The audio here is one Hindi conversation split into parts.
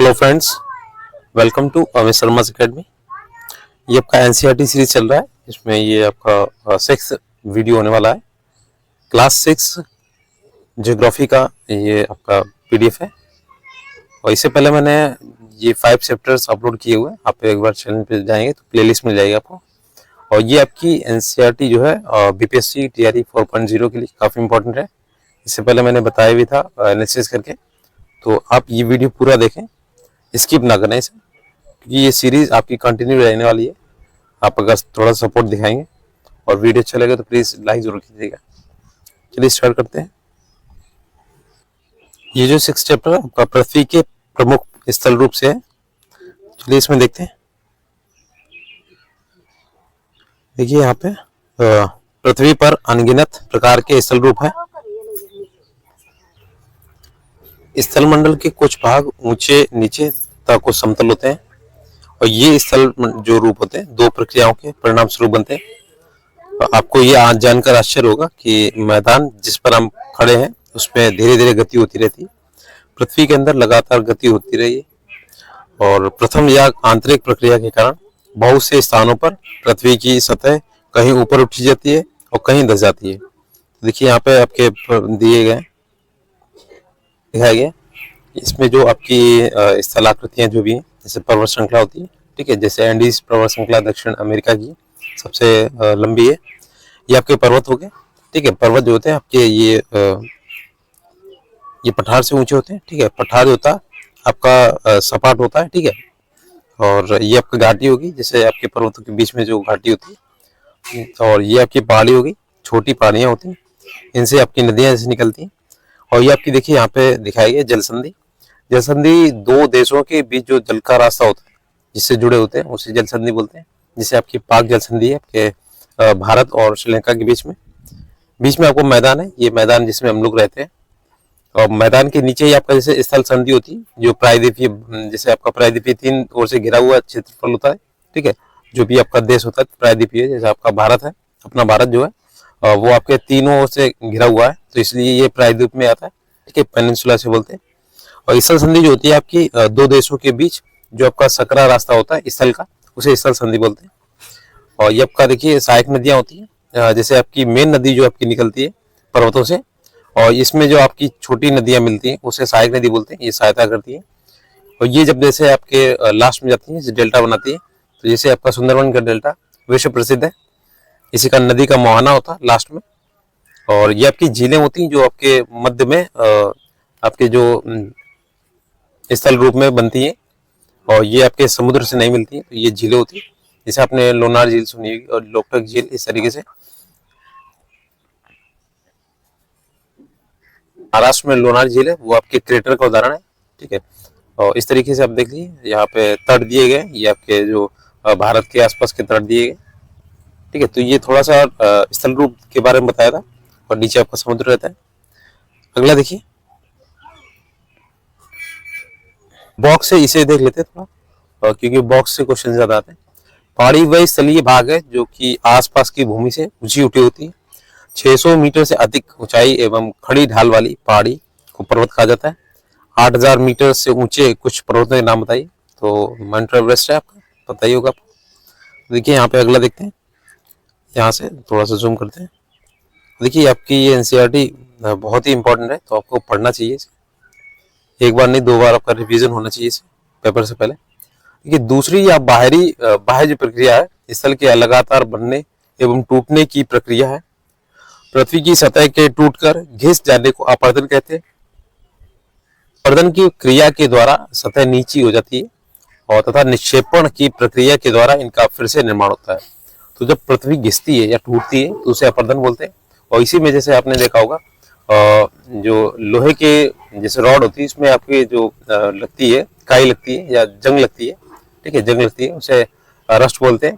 Hello friends, welcome to Amit शर्मा's अकेडमी। ये आपका एनसीईआरटी सीरीज चल रहा है। इसमें ये आपका 6 वीडियो होने वाला है। क्लास 6 ज्योग्राफी का ये आपका पीडीएफ है। और इससे पहले मैंने ये 5 चैप्टर्स अपलोड किए हुए हैं। आप एक बार चैनल पे जाएंगे तो प्लेलिस्ट मिल जाएगी आपको। और ये आपकी एनसीईआरटी जो है बीपीएससी टीआरई 4.0 के लिए काफ़ी इंपॉर्टेंट है। इससे पहले मैंने बताया भी था एनालिसिस करके, तो आप ये वीडियो पूरा देखें, स्किप ना करें इसे, क्योंकि ये सीरीज आपकी कंटिन्यू रहने वाली है। आप अगर थोड़ा सपोर्ट दिखाएंगे और वीडियो अच्छा लगे तो प्लीज़ लाइक जरूर कीजिएगा। चलिए स्टार्ट करते हैं। ये जो 6 चैप्टर है आपका पृथ्वी के प्रमुख स्थल रूप से है। चलिए इसमें देखते हैं। देखिए यहाँ पे पृथ्वी पर अनगिनत प्रकार के स्थल रूप है। स्थल मंडल के कुछ भाग ऊंचे नीचे तथा कुछ समतल होते हैं। और ये स्थल जो रूप होते हैं 2 प्रक्रियाओं के परिणाम स्वरूप बनते हैं। आपको ये आज जानकर आश्चर्य होगा कि मैदान जिस पर हम खड़े हैं उसमें धीरे धीरे गति होती रहती है। पृथ्वी के अंदर लगातार गति होती रही है। और प्रथम या आंतरिक प्रक्रिया के कारण बहुत से स्थानों पर पृथ्वी की सतह कहीं ऊपर उठी जाती है और कहीं धंस जाती है। देखिए यहाँ पे आपके दिए गए दिखाया गया। इसमें जो आपकी स्थलाकृतियां जो भी हैं, जैसे पर्वत श्रृंखला होती है, ठीक है, जैसे एंडीज पर्वत श्रृंखला दक्षिण अमेरिका की सबसे लंबी है। ये आपके पर्वत हो गए, ठीक है। पर्वत जो होते हैं आपके ये पठार से ऊंचे होते हैं, ठीक है। पठार जो होता है आपका सपाट होता है, ठीक है। और ये आपकी घाटी होगी, जैसे आपके पर्वतों के बीच में जो घाटी होती है। और ये आपकी पहाड़ी होगी, छोटी पहाड़ियां होती हैं, इनसे आपकी नदियां जैसे निकलती हैं। और ये आपकी देखिए यहाँ पे दिखाई गई जल संधि। जल संधि 2 देशों के बीच जो जल का रास्ता होता है जिससे जुड़े होते हैं उसे जल संधि बोलते हैं। जैसे आपकी पाक जल संधि है आपके भारत और श्रीलंका के बीच में आपको मैदान है, ये मैदान जिसमें हम लोग रहते हैं। और मैदान के नीचे ही आपका जैसे स्थल संधि होती है, जो प्रायद्वीपीय, जैसे आपका प्रायद्वीपीय 3 ओर से घिरा हुआ क्षेत्रफल होता है, ठीक है। जो भी आपका देश होता है प्रायद्वीपीय, जैसे आपका भारत है, अपना भारत जो है वो आपके तीनों ओर से घिरा हुआ है, तो इसलिए ये प्रायद्वीप में आता है, ठीक है। पेनिनसुला से बोलते हैं। और स्थल संधि जो होती है आपकी 2 देशों के बीच जो आपका सकरा रास्ता होता है स्थल का, उसे स्थल संधि बोलते हैं। और ये आपका देखिए सहायक नदियां होती हैं, जैसे आपकी मेन नदी जो आपकी निकलती है पर्वतों से, और इसमें जो आपकी छोटी नदियां मिलती हैं उसे सहायक नदी बोलते हैं। ये सहायता करती है। और ये जब जैसे आपके लास्ट में जाती है, जैसे डेल्टा बनाती है, तो जैसे आपका सुंदरवन का डेल्टा विश्व प्रसिद्ध है, इसी का नदी का मुहाना होता है लास्ट में। और ये आपकी झीलें होती हैं जो आपके मध्य में आपके जो स्थल रूप में बनती हैं, और ये आपके समुद्र से नहीं मिलती हैं, तो ये झीलें होती हैं। जैसे आपने लोनार झील सुनी होगी और लोकटक झील, इस तरीके से। महाराष्ट्र में लोनार झील है, वो आपके क्रेटर का उदाहरण है, ठीक है। और इस तरीके से आप देख लीजिए यहाँ पे तट दिए गए, ये आपके जो भारत के आसपास के तट दिए गए, ठीक है। तो ये थोड़ा सा स्थल रूप के बारे में बताया था। और नीचे आपका समुद्र रहता है। अगला देखिए, बॉक्स से इसे देख लेते हैं थोड़ा, क्योंकि बॉक्स से क्वेश्चन ज्यादा आते हैं। पहाड़ी वह स्थलीय भाग है जो कि आसपास की भूमि से ऊंची उठी होती है। 600 मीटर से अधिक ऊंचाई एवं खड़ी ढाल वाली पहाड़ी को पर्वत कहा जाता है। 8000 मीटर से ऊंचे कुछ पर्वतों के नाम बताइए। तो माउंट एवरेस्ट है आपका, पता ही होगा आपको। देखिए यहाँ पे अगला देखते हैं, यहाँ से थोड़ा सा जूम करते हैं। देखिए आपकी ये एनसीईआरटी बहुत ही इंपॉर्टेंट है, तो आपको पढ़ना चाहिए। एक बार नहीं 2 बार आपका रिवीजन होना चाहिए इसे पेपर से पहले। देखिए दूसरी या बाह्य जो प्रक्रिया है, स्थल के लगातार बनने एवं टूटने की प्रक्रिया है। पृथ्वी की सतह के टूटकर घिस जाने को अपर्दन कहते हैं। अपर्दन की क्रिया के द्वारा सतह नीची हो जाती है, और तथा निक्षेपण की प्रक्रिया के द्वारा इनका फिर से निर्माण होता है। तो जब पृथ्वी घिसती है या टूटती है तो उसे अपर्दन बोलते हैं। और इसी में जैसे आपने देखा होगा जो लोहे के जैसे रॉड होती है, इसमें आपकी जो लगती है काई लगती है या जंग लगती है, ठीक है, जंग लगती है, उसे रस्ट बोलते हैं।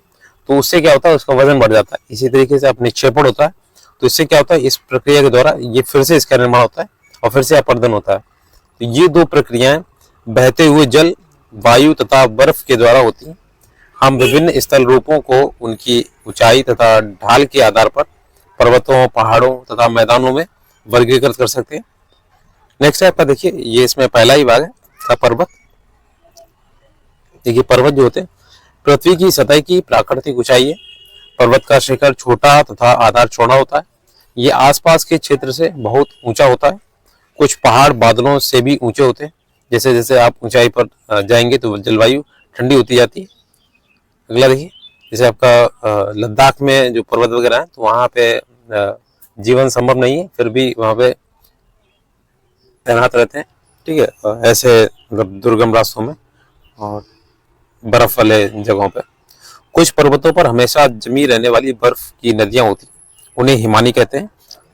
तो उससे क्या होता है, उसका वजन बढ़ जाता है। इसी तरीके से आप निक्षेपण होता है, तो इससे क्या होता है, इस प्रक्रिया के द्वारा ये फिर से इसका निर्माण होता है और फिर से अपर्दन होता है। तो ये 2 प्रक्रियाएं बहते हुए जल, वायु तथा बर्फ के द्वारा होती हैं। हम विभिन्न स्थल रूपों को उनकी ऊंचाई तथा ढाल के आधार पर पर्वतों, पहाड़ों तथा मैदानों में वर्गीकृत कर सकते हैं। नेक्स्ट है आपका देखिए, ये इसमें पहला ही भाग है पर्वत। देखिए पर्वत जो होते हैं पृथ्वी की सतह की प्राकृतिक ऊंचाई है। पर्वत का शिखर छोटा तथा आधार चौड़ा होता है। ये आसपास के क्षेत्र से बहुत ऊंचा होता है। कुछ पहाड़ बादलों से भी ऊंचे होते हैं। जैसे जैसे आप ऊंचाई पर जाएंगे तो जलवायु ठंडी होती जाती है। अगला देखिए, जैसे आपका लद्दाख में जो पर्वत वगैरह है तो वहाँ पे जीवन संभव नहीं है, फिर भी वहाँ पे तैनात रहते हैं। ठीक है, ऐसे मतलब दुर्गम रास्तों में और बर्फ वाले जगहों पे। कुछ पर्वतों पर हमेशा जमी रहने वाली बर्फ की नदियां होती हैं, उन्हें हिमानी कहते हैं।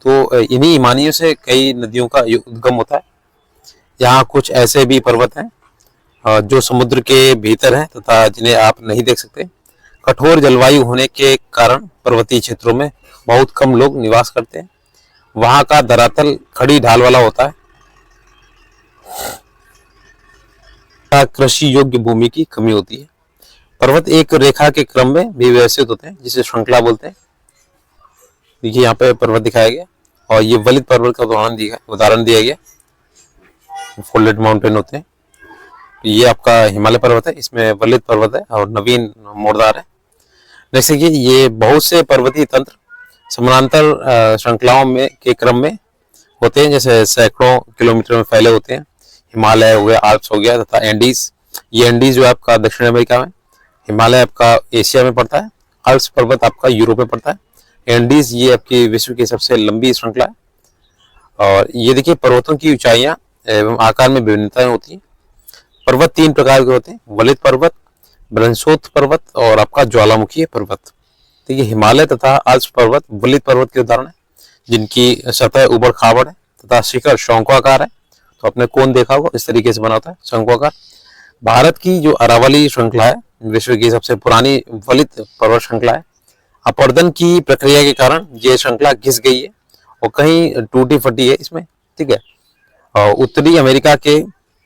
तो इन्हीं हिमानियों से कई नदियों का उद्गम होता है। यहाँ कुछ ऐसे भी पर्वत हैं जो समुद्र के भीतर हैं तथा जिन्हें आप नहीं देख सकते। कठोर जलवायु होने के कारण पर्वतीय क्षेत्रों में बहुत कम लोग निवास करते हैं। वहाँ का धरातल खड़ी ढाल वाला होता है। कृषि योग्य भूमि की कमी होती है। पर्वत एक रेखा के क्रम में भी व्यवस्थित होते हैं, जिसे श्रृंखला बोलते हैं। देखिए यहाँ पे पर्वत दिखाया गया और ये वलित पर्वत का उदाहरण दिया गया। फोल्डेड माउंटेन होते हैं। ये आपका हिमालय पर्वत है, इसमें वलित पर्वत है और नवीन मोड़दार है। जैसे कि ये बहुत से पर्वतीय तंत्र समानांतर श्रृंखलाओं में के क्रम में होते हैं, जैसे सैकड़ों किलोमीटर में फैले होते हैं। हिमालय हो गया, आल्प्स हो गया तथा एंडीज। ये एंडीज जो आपका दक्षिण अमेरिका में, हिमालय आपका एशिया में पड़ता है, आल्प्स पर्वत आपका यूरोप में पड़ता है। एंडीज ये आपकी विश्व की सबसे लंबी श्रृंखला है। और ये देखिए पर्वतों की ऊंचाइयां एवं आकार में विभिन्नताएं होती हैं। पर्वत तीन प्रकार के होते हैं, वलित पर्वत, ब्रंशोत्थ पर्वत और आपका ज्वालामुखी पर्वत। देखिए हिमालय तथा आल्प्स पर्वत वलित पर्वत के उदाहरण है, जिनकी सतह उबड़ खाबड़ है तथा शिखर शंक्वाकार है। तो आपने कोन देखा होगा, इस तरीके से बना होता है शंक्वाकार। भारत की जो अरावली श्रृंखला है विश्व की सबसे पुरानी वलित पर्वत श्रृंखला है। अपरदन की प्रक्रिया के कारण ये श्रृंखला घिस गई है और कहीं टूटी फटी है इसमें। ठीक है, और उत्तरी अमेरिका के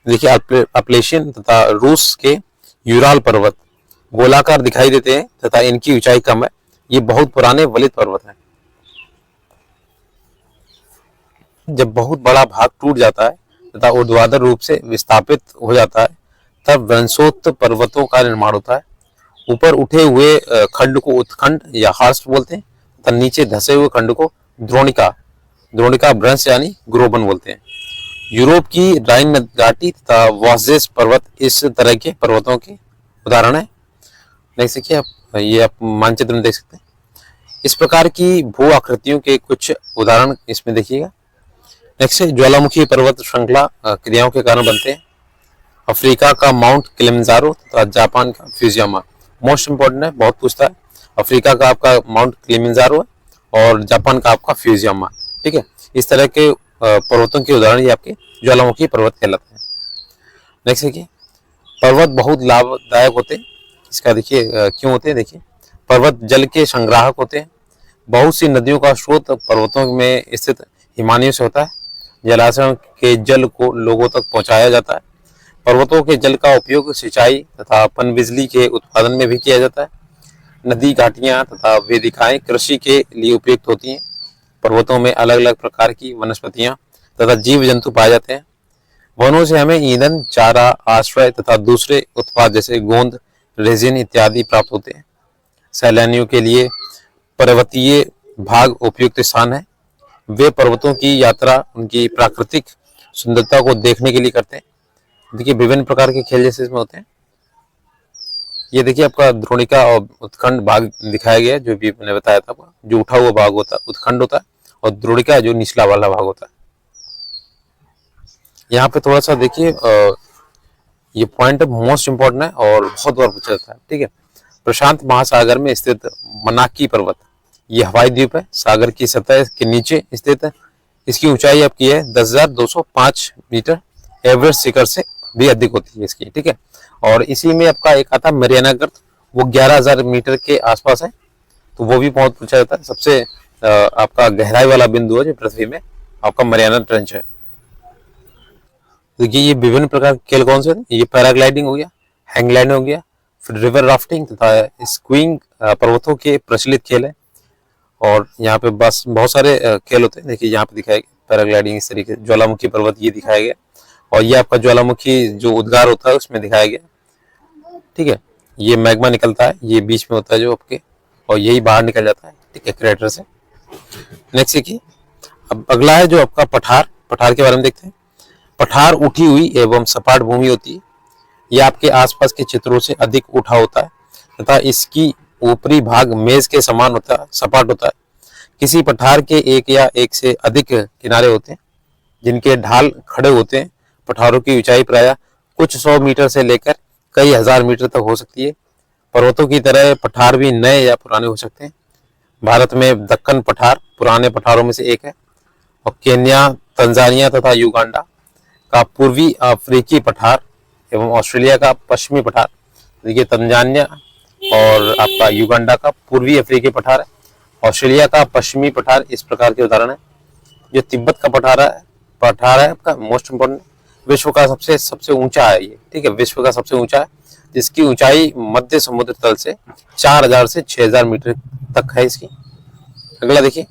देखिए अपलेशियन तथा रूस के यूराल पर्वत गोलाकार दिखाई देते हैं तथा इनकी ऊंचाई कम है। ये बहुत पुराने वलित पर्वत हैं। जब बहुत बड़ा भाग टूट जाता है तथा ऊर्ध्वाधर रूप से विस्थापित हो जाता है तब वंशोत्त पर्वतों का निर्माण होता है। ऊपर उठे हुए खंड को उत्खंड या हार्स्ट बोलते हैं तथा नीचे धसे हुए खंड को द्रोणिका भ्रंश यानी ग्रोबन बोलते हैं। यूरोप की राइन घाटी तथा वॉसेस पर्वत इस तरह के पर्वतों के उदाहरण है। देख सकते आप, ये आप मानचित्र में देख सकते हैं। इस प्रकार की भू आकृतियों के कुछ उदाहरण इसमें देखिएगा। नेक्स्ट ज्वालामुखी पर्वत श्रृंखला क्रियाओं के कारण बनते हैं। अफ्रीका का माउंट किलिमंजारो तथा जापान का फ्यूजियामा। मोस्ट इंपोर्टेंट है, बहुत पूछता है। अफ्रीका का आपका माउंट किलिमंजारो है और जापान का आपका फ्यूजियामा। ठीक है, इस तरह के पर्वतों के उदाहरण ये आपके ज्वालामुखी पर्वत कहलाते हैं। नेक्स्ट देखिए, पर्वत बहुत लाभदायक होते हैं। इसका देखिए क्यों होते हैं। देखिए पर्वत जल के संग्राहक होते हैं। बहुत सी नदियों का स्रोत पर्वतों में स्थित हिमानियों से होता है। जलाशयों के जल को लोगों तक पहुंचाया जाता है। पर्वतों के जल का उपयोग सिंचाई तथा पनबिजली के उत्पादन में भी किया जाता है। नदी घाटियां तथा वेदिकाएं कृषि के लिए उपयुक्त होती हैं। पर्वतों में अलग अलग प्रकार की वनस्पतियां तथा जीव जंतु पाए जाते हैं। वनों से हमें ईंधन, चारा, आश्रय तथा दूसरे उत्पाद जैसे गोंद, रेजिन इत्यादि प्राप्त होते हैं। सैलानियों के लिए पर्वतीय भाग उपयुक्त स्थान है। वे पर्वतों की यात्रा उनकी प्राकृतिक सुंदरता को देखने के लिए करते हैं। देखिए विभिन्न प्रकार के खेल जैसे इसमें होते हैं। ये देखिए आपका द्रोणिका और उत्खंड भाग दिखाया गया है, जो भी मैंने बताया था आपको। जो उठा हुआ भाग होता है उत्खंड होता है और द्रोणिका जो निचला वाला भाग होता है। यहाँ पे थोड़ा सा देखिए ये पॉइंट मोस्ट इंपॉर्टेंट है और बहुत बार पूछा जाता है। ठीक है, प्रशांत महासागर में स्थित मनाकी पर्वत, ये हवाई द्वीप है, सागर की सतह के नीचे स्थित है। इसकी ऊंचाई आपकी है 10,205 मीटर, एवरेस्ट शिखर से भी अधिक होती है इसकी। ठीक है, और इसी में आपका एक आता मरियाना गर्त, वो 11,000 मीटर के आसपास है। तो वो भी बहुत पूछा जाता है। सबसे आपका गहराई वाला बिंदु है जो पृथ्वी में आपका मरियाना ट्रेंच है। देखिए ये विभिन्न प्रकार के खेल कौन से हैं। ये पैराग्लाइडिंग हो गया, हैंगलाइडिंग हो गया, फिर रिवर राफ्टिंग तथा स्कीइंग पर्वतों के प्रचलित खेल है। और यहाँ पे बस बहुत सारे खेल होते हैं। देखिए यहाँ पे दिखाया गया पैराग्लाइडिंग इस तरीके, ज्वालामुखी पर्वत ये दिखाया गया और ये आपका ज्वालामुखी जो उद्गार होता है उसमें दिखाया गया। ठीक है। ये मैग्मा निकलता है, ये बीच में होता है जो आपके, और यही बाहर निकल जाता है, ठीक है, क्रेटर से। नेक्स्ट देखिए, अब अगला है जो आपका पठार। पठार के बारे में देखते हैं। पठार उठी हुई एवं सपाट भूमि होती है। यह आपके आसपास के चित्रों से अधिक उठा होता है तथा इसकी ऊपरी भाग मेज के समान होता है, सपाट होता है। किसी पठार के एक या एक से अधिक किनारे होते हैं जिनके ढाल खड़े होते हैं। पठारों की ऊंचाई प्रायः कुछ 100 मीटर से लेकर कई हजार मीटर तक हो सकती है। पर्वतों की तरह पठार भी नए या पुराने हो सकते हैं। भारत में दक्कन पठार पुराने पठारों में से एक है, और केन्या, तंजानिया तथा युगांडा का पूर्वी अफ्रीकी पठार एवं ऑस्ट्रेलिया का पश्चिमी पठार। देखिए, तंजानिया और आपका युगांडा का पूर्वी अफ्रीकी पठार है, ऑस्ट्रेलिया का पश्चिमी पठार इस प्रकार के उदाहरण है। जो तिब्बत का पठार है आपका मोस्ट इम्पोर्टेंट, विश्व का सबसे ऊंचा है ये, ठीक है, विश्व का सबसे ऊंचा है, जिसकी ऊंचाई मध्य समुद्र तल से 4000 से 6000 मीटर तक है इसकी। अगला देखिए,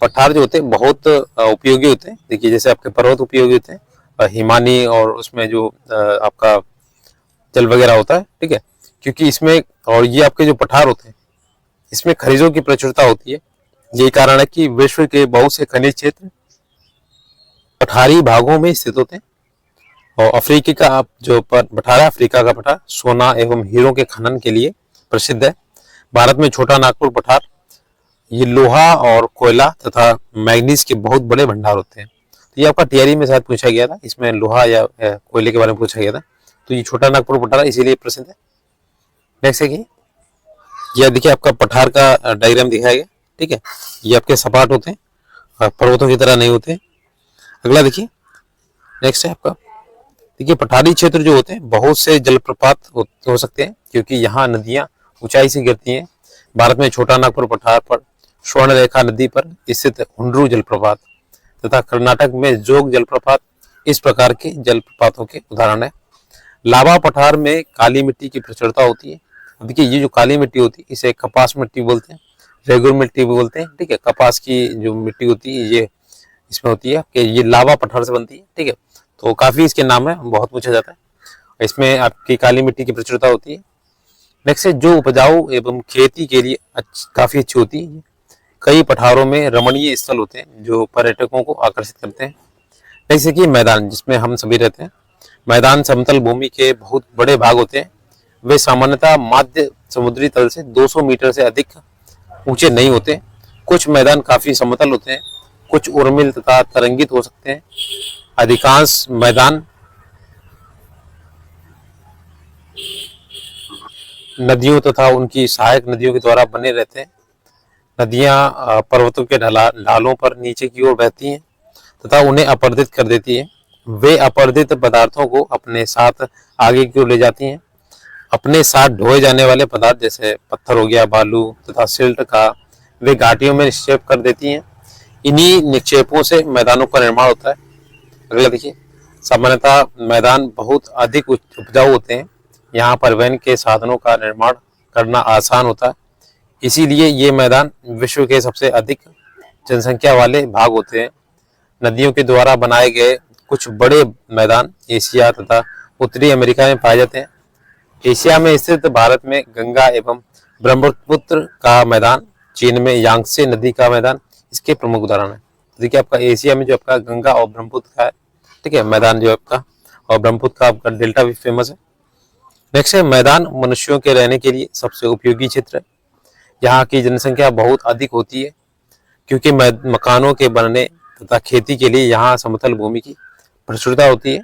पठार जो होते हैं बहुत उपयोगी होते हैं। देखिए, जैसे आपके पर्वत उपयोगी होते हैं, हिमानी, और उसमें जो आपका जल वगैरह होता है, ठीक है, क्योंकि इसमें, और ये आपके जो पठार होते हैं इसमें खनिजों की प्रचुरता होती है। यही कारण है कि विश्व के बहुत से खनिज क्षेत्र पठारी भागों में स्थित होते हैं। और अफ्रीकी का आप जो पठार है, अफ्रीका का पठार सोना एवं हीरों के खनन के लिए प्रसिद्ध है। भारत में छोटा नागपुर पठार, ये लोहा और कोयला तथा मैग्नीज के बहुत बड़े भंडार होते हैं। तो ये आपका टीआरई में शायद पूछा गया था, इसमें लोहा या कोयले के बारे में पूछा गया था। तो ये छोटा नागपुर पठार इसीलिए प्रसिद्ध है। नेक्स्ट है, यह देखिए आपका पठार का डायग्राम दिखाया गया, ठीक है। ये आपके सपाट होते हैं, पर्वतों की तरह नहीं होते। अगला देखिए, नेक्स्ट है आपका, देखिए पठारी क्षेत्र जो होते हैं बहुत से जलप्रपात हो सकते हैं, क्योंकि यहाँ नदियां ऊंचाई से गिरती हैं। भारत में छोटा नागपुर पठार पर स्वर्णरेखा नदी पर स्थित हुंड्रू जलप्रपात तथा कर्नाटक में जोग जलप्रपात इस प्रकार के जलप्रपातों के उदाहरण है। लावा पठार में काली मिट्टी की प्रचुरता होती है। देखिए, ये जो काली मिट्टी होती है इसे कपास मिट्टी बोलते हैं, रेगुर मिट्टी भी बोलते हैं, ठीक है। कपास की जो मिट्टी होती है ये इसमें होती है कि ये लावा पठार से बनती है, ठीक है। तो काफी इसके नाम है, बहुत पूछा जाता है। इसमें आपकी काली मिट्टी की प्रचुरता होती है। नेक्स्ट है, जो उपजाऊ एवं खेती के लिए काफी अच्छी होती है। कई पठारों में रमणीय स्थल होते हैं जो पर्यटकों को आकर्षित करते हैं। जैसे कि मैदान, जिसमें हम सभी रहते हैं। मैदान समतल भूमि के बहुत बड़े भाग होते हैं। वे सामान्यतः माध्य समुद्री तल से 200 मीटर से अधिक ऊंचे नहीं होते। कुछ मैदान काफी समतल होते हैं, कुछ उर्मिल तथा तरंगित हो सकते हैं। अधिकांश मैदान नदियों तथा उनकी सहायक नदियों के द्वारा बने रहते हैं। नदियां पर्वतों के ढालों पर नीचे की ओर बहती हैं तथा उन्हें अपरदित कर देती है। वे अपरदित पदार्थों को अपने साथ आगे की ओर ले जाती हैं। अपने साथ ढोए जाने वाले पदार्थ जैसे पत्थर हो गया, बालू तथा सिल्ट का वे घाटियों में निक्षेप कर देती हैं। इन्हीं निक्षेपों से मैदानों का निर्माण होता है। अगला देखिए, सामान्यतः मैदान बहुत अधिक उपजाऊ होते हैं। यहाँ परिवहन के साधनों का निर्माण करना आसान होता है, इसीलिए ये मैदान विश्व के सबसे अधिक जनसंख्या वाले भाग होते हैं। नदियों के द्वारा बनाए गए कुछ बड़े मैदान एशिया तथा उत्तरी अमेरिका में पाए जाते हैं। एशिया में स्थित भारत में गंगा एवं ब्रह्मपुत्र का मैदान, चीन में यांगत्से नदी का मैदान इसके प्रमुख उदाहरण है। देखिए, आपका एशिया में जो आपका गंगा और ब्रह्मपुत्र का है, ठीक है, मैदान जो आपका, और ब्रह्मपुत्र का आपका डेल्टा भी फेमस है। नेक्स्ट है, मैदान मनुष्यों के रहने के लिए सबसे उपयोगी क्षेत्र है। यहाँ की जनसंख्या बहुत अधिक होती है, क्योंकि मकानों के बनने तथा खेती के लिए यहाँ समतल भूमि की प्रचुरता होती है।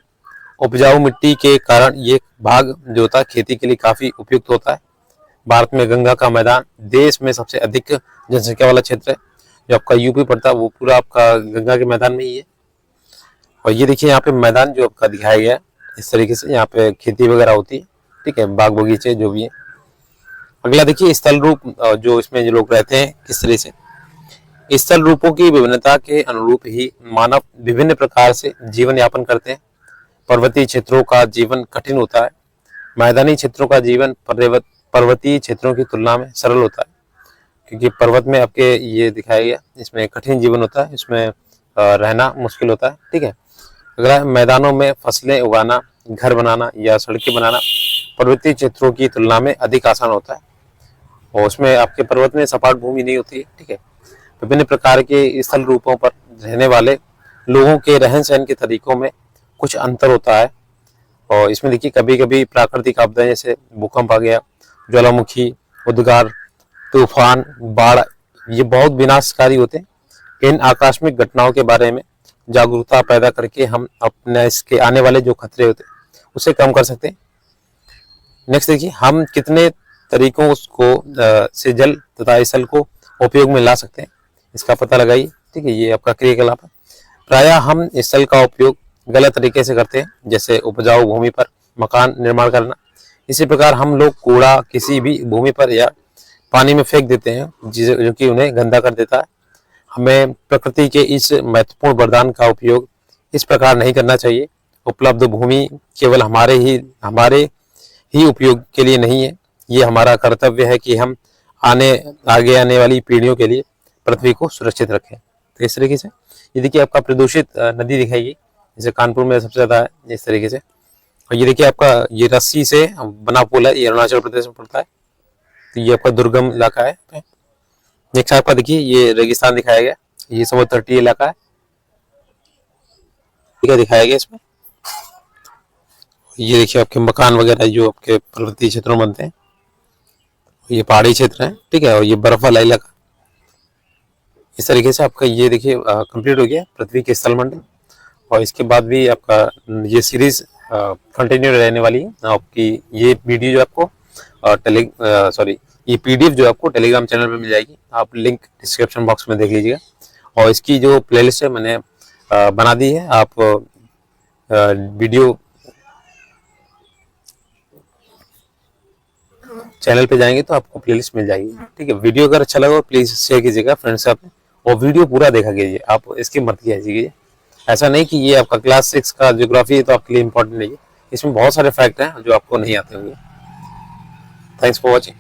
उपजाऊ मिट्टी के कारण ये भाग जो होता है खेती के लिए काफी उपयुक्त होता है। भारत में गंगा का मैदान देश में सबसे अधिक जनसंख्या वाला क्षेत्र है। जो आपका यूपी पड़ता है वो पूरा आपका गंगा के मैदान में ही है। और ये देखिए, यहाँ पे मैदान जो आपका दिखाया गया है इस तरीके से, यहाँ पे खेती वगैरह होती है, ठीक है, बाग बगीचे जो भी है। अगला देखिए, स्थल रूप, जो इसमें जो लोग रहते हैं किस तरह से। स्थल रूपों की विभिन्नता के अनुरूप ही मानव विभिन्न प्रकार से जीवन यापन करते हैं। पर्वतीय क्षेत्रों का जीवन कठिन होता है। मैदानी क्षेत्रों का जीवन पर्वतीय क्षेत्रों की तुलना में सरल होता है, क्योंकि पर्वत में आपके ये दिखाया गया, इसमें कठिन जीवन होता है, इसमें रहना मुश्किल होता है, ठीक है। अगर मैदानों में फसलें उगाना, घर बनाना या सड़कें बनाना पर्वतीय क्षेत्रों की तुलना में अधिक आसान होता है और उसमें आपके पर्वत में सपाट भूमि नहीं होती है। ठीक है, विभिन्न प्रकार के स्थल रूपों पर रहने वाले लोगों के रहन सहन के तरीकों में कुछ अंतर होता है और इसमें देखिए कभी कभी प्राकृतिक आपदाएं जैसे भूकंप आ गया, ज्वालामुखी, उद्गार, तूफान, बाढ़, ये बहुत विनाशकारी होते हैं। इन आकस्मिक घटनाओं के बारे में जागरूकता पैदा करके हम अपने इसके आने वाले जो खतरे होते हैं उसे कम कर सकते हैं। नेक्स्ट देखिए, हम कितने तरीकों को से जल तथा स्थल को उपयोग में ला सकते हैं, इसका पता लगाइए। ठीक है, ये आपका क्रियाकलाप है। प्रायः हम स्थल का उपयोग गलत तरीके से करते हैं, जैसे उपजाऊ भूमि पर मकान निर्माण करना। इसी प्रकार हम लोग कूड़ा किसी भी भूमि पर या पानी में फेंक देते हैं, जो कि उन्हें गंदा कर देता है। हमें प्रकृति के इस महत्वपूर्ण वरदान का उपयोग इस प्रकार नहीं करना चाहिए। उपलब्ध भूमि केवल हमारे ही उपयोग के लिए नहीं है, ये हमारा कर्तव्य है कि हम आगे आने वाली पीढ़ियों के लिए पृथ्वी को सुरक्षित रखें। तो इस तरीके से ये देखिए आपका प्रदूषित नदी दिखाएगी, जैसे कानपुर में सबसे ज्यादा है इस तरीके से। और ये देखिए आपका ये रस्सी से बना पुल है, ये अरुणाचल प्रदेश में पड़ता है। तो ये आपका दुर्गम इलाका है। नेक्स्ट आपका देखिए ये रेगिस्तान दिखाया गया, ये समुद्र तटीय इलाका है, ठीक है, दिखाया गया इसमें। ये देखिए आपके मकान वगैरह जो आपके पर्वतीय क्षेत्रों में बनते हैं, ये पहाड़ी क्षेत्र है। ठीक है, और ये बर्फ वाला इलाका। इस तरीके से आपका ये देखिए कंप्लीट हो गया पृथ्वी के स्थल मंडल। और इसके बाद भी आपका ये सीरीज कंटिन्यू रहने वाली है। आपकी ये वीडियो जो आपको ये पीडीएफ जो आपको टेलीग्राम चैनल पे मिल जाएगी, आप लिंक डिस्क्रिप्शन बॉक्स में देख लीजिएगा। और इसकी जो प्लेलिस्ट है मैंने बना दी है, आप वीडियो चैनल पे जाएंगे तो आपको प्लेलिस्ट मिल जाएगी। ठीक है, वीडियो अगर अच्छा लगा प्लीज शेयर कीजिएगा फ्रेंड्स से आपने, और वीडियो पूरा देखा कीजिए, आप इसकी मत कीजिए। ऐसा नहीं कि ये आपका क्लास 6 का ज्योग्राफी है तो आपके लिए इंपॉर्टेंट नहीं है, इसमें बहुत सारे फैक्ट हैं जो आपको नहीं आते होंगे। Thanks for watching.